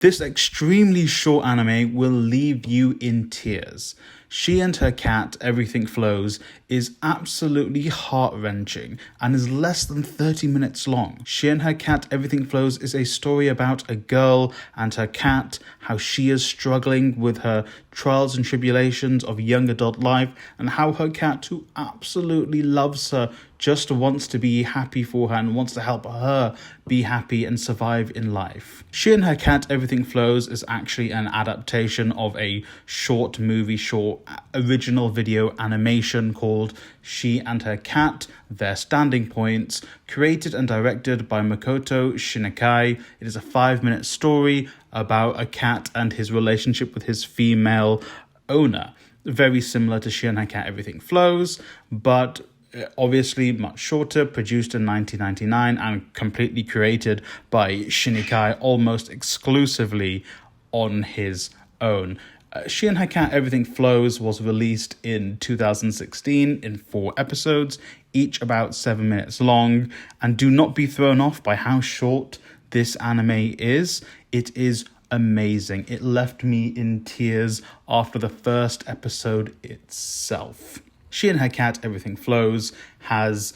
This extremely short anime will leave you in tears. She and Her Cat, Everything Flows, is absolutely heart-wrenching and is less than 30 minutes long. She and Her Cat, Everything Flows is a story about a girl and her cat, how she is struggling with her trials and tribulations of young adult life, and how her cat, who absolutely loves her, just wants to be happy for her and wants to help her be happy and survive in life. She and Her Cat, Everything Flows is actually an adaptation of a short original video animation called She and Her Cat, Their Standing Points, created and directed by Makoto Shinkai. It is a 5-minute story about a cat and his relationship with his female owner. Very similar to She and Her Cat, Everything Flows, but obviously much shorter, produced in 1999 and completely created by Shinkai almost exclusively on his own. She and Her Cat, Everything Flows was released in 2016 in 4 episodes, each about 7 minutes long, and do not be thrown off by how short this anime is. It is amazing. It left me in tears after the first episode itself. She and Her Cat, Everything Flows has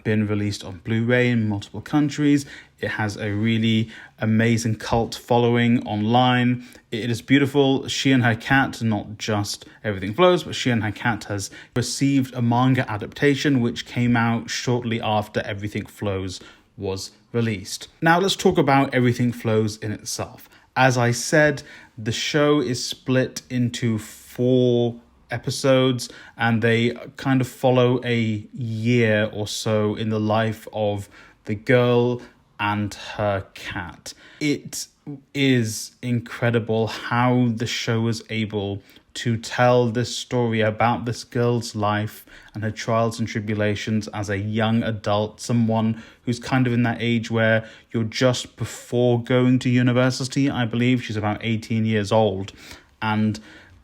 been released on Blu-ray in multiple countries. It has a really amazing cult following online. It is beautiful. She and Her Cat, not just Everything Flows, but She and Her Cat has received a manga adaptation which came out shortly after Everything Flows was released. Now let's talk about Everything Flows in itself. As I said, the show is split into 4 episodes, and they kind of follow a year or so in the life of the girl and her cat. It is incredible how the show was able to tell this story about this girl's life and her trials and tribulations as a young adult, someone who's kind of in that age where you're just before going to university. I believe she's about 18 years old, and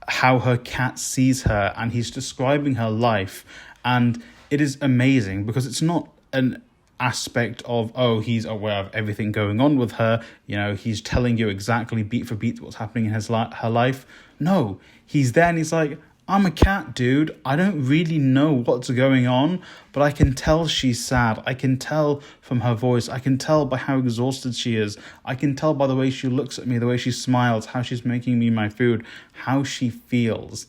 how her cat sees her, and he's describing her life, and it is amazing because it's not an aspect of, oh, he's aware of everything going on with her, he's telling you exactly beat for beat what's happening in her life. No, he's there and he's like, I'm a cat, dude. I don't really know what's going on, but I can tell she's sad. I can tell from her voice. I can tell by how exhausted she is. I can tell by the way she looks at me, the way she smiles, how she's making me my food, how she feels.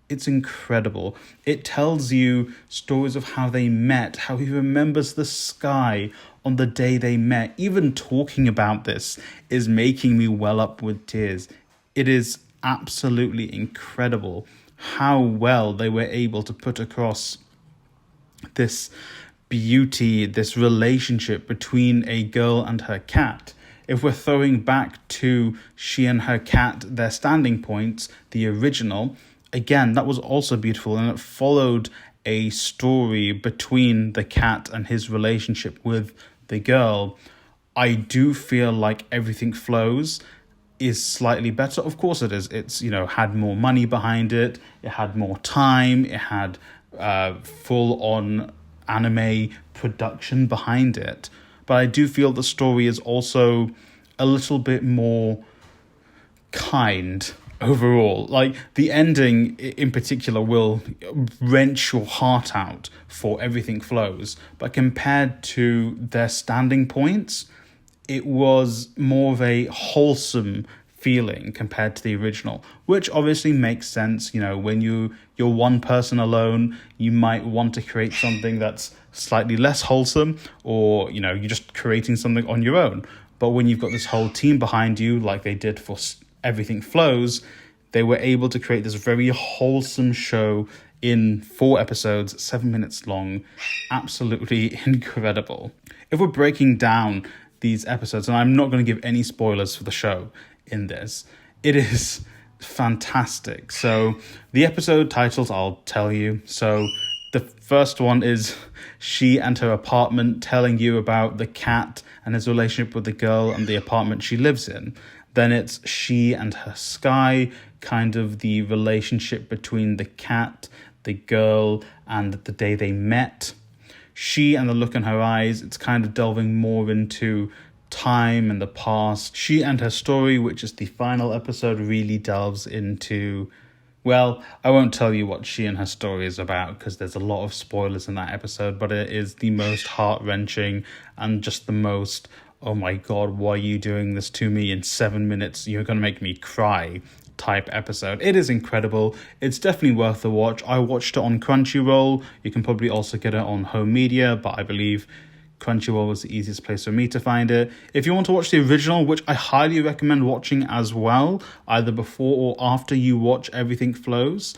It's incredible. It tells you stories of how they met, how he remembers the sky on the day they met. Even talking about this is making me well up with tears. It is absolutely incredible how well they were able to put across this beauty, this relationship between a girl and her cat. If we're throwing back to She and Her Cat, Their Standing Points, the original, again, that was also beautiful, and it followed a story between the cat and his relationship with the girl. I do feel like Everything Flows is slightly better. Of course it is. It's, had more money behind it. It had more time. It had full-on anime production behind it. But I do feel the story is also a little bit more kind overall. Like, the ending in particular will wrench your heart out for Everything Flows. But compared to Their Standing Points, it was more of a wholesome feeling compared to the original, which obviously makes sense. When you're one person alone, you might want to create something that's slightly less wholesome, or, you're just creating something on your own. But when you've got this whole team behind you, like they did for Everything Flows, they were able to create this very wholesome show in 4 episodes, 7 minutes long. Absolutely incredible. If we're breaking down these episodes, and I'm not going to give any spoilers for the show in this, it is fantastic. So the episode titles, I'll tell you. So the first one is She and Her Apartment, telling you about the cat and his relationship with the girl and the apartment she lives in. Then it's She and Her Sky, kind of the relationship between the cat, the girl, and the day they met. She and the Look in Her Eyes, it's kind of delving more into time in the past. She and Her Story, which is the final episode, really delves into... Well, I won't tell you what She and Her Story is about because there's a lot of spoilers in that episode, but it is the most heart-wrenching and just the most, oh my god, why are you doing this to me in 7 minutes? You're going to make me cry type episode. It is incredible. It's definitely worth the watch. I watched it on Crunchyroll. You can probably also get it on home media, but I believe Crunchyroll was the easiest place for me to find it. If you want to watch the original, which I highly recommend watching as well, either before or after you watch Everything Flows,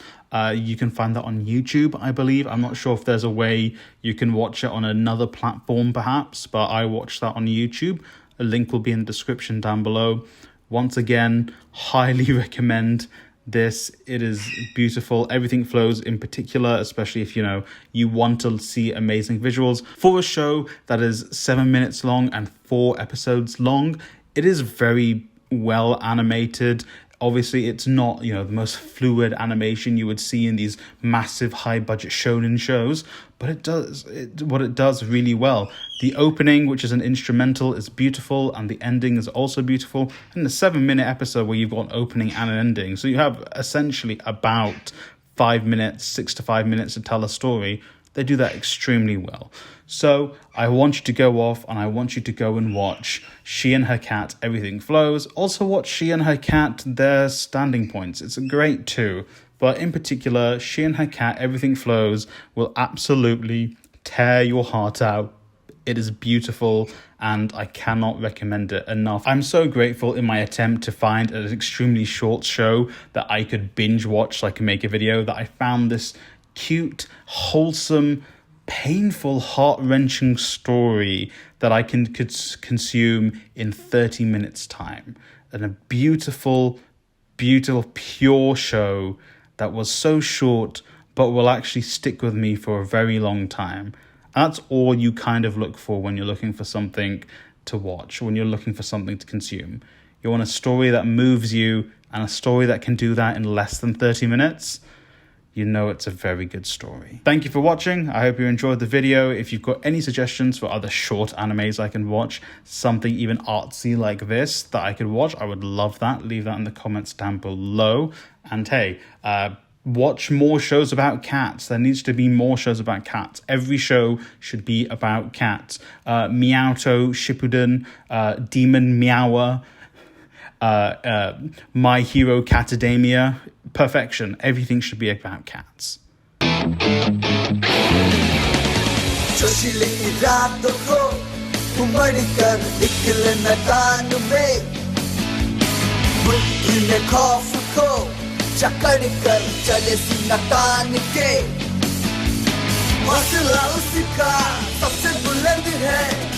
you can find that on YouTube, I believe. I'm not sure if there's a way you can watch it on another platform perhaps, but I watched that on YouTube. A link will be in the description down below. Once again, highly recommend this. It is beautiful. Everything Flows in particular, especially if you want to see amazing visuals for a show that is 7 minutes long and 4 episodes long. It is very well animated. Obviously, it's not, the most fluid animation you would see in these massive high-budget shonen shows, but it does what it does really well. The opening, which is an instrumental, is beautiful, and the ending is also beautiful. And the 7-minute episode where you've got an opening and an ending, so you have essentially about 5 minutes, 6 to 5 minutes to tell a story. They do that extremely well. So I want you to go off and I want you to go and watch She and Her Cat, Everything Flows. Also watch She and Her Cat, Their Standing Points. It's great too. But in particular, She and Her Cat, Everything Flows will absolutely tear your heart out. It is beautiful and I cannot recommend it enough. I'm so grateful in my attempt to find an extremely short show that I could binge watch so I can make a video that I found this cute, wholesome, painful, heart-wrenching story that I could consume in 30 minutes time. And a beautiful, beautiful, pure show that was so short but will actually stick with me for a very long time. And that's all you kind of look for when you're looking for something to watch, when you're looking for something to consume. You want a story that moves you, and a story that can do that in less than 30 minutes. You know it's a very good story. Thank you for watching. I hope you enjoyed the video. If you've got any suggestions for other short animes I can watch, something even artsy like this that I could watch, I would love that. Leave that in the comments down below. And hey, watch more shows about cats. There needs to be more shows about cats. Every show should be about cats. Meowto Shippuden, Demon Meower, My Hero Catademia, perfection. Everything should be about cats. चकड़ कर चले सीना तान के हौसला उसका सबसे बुलंद है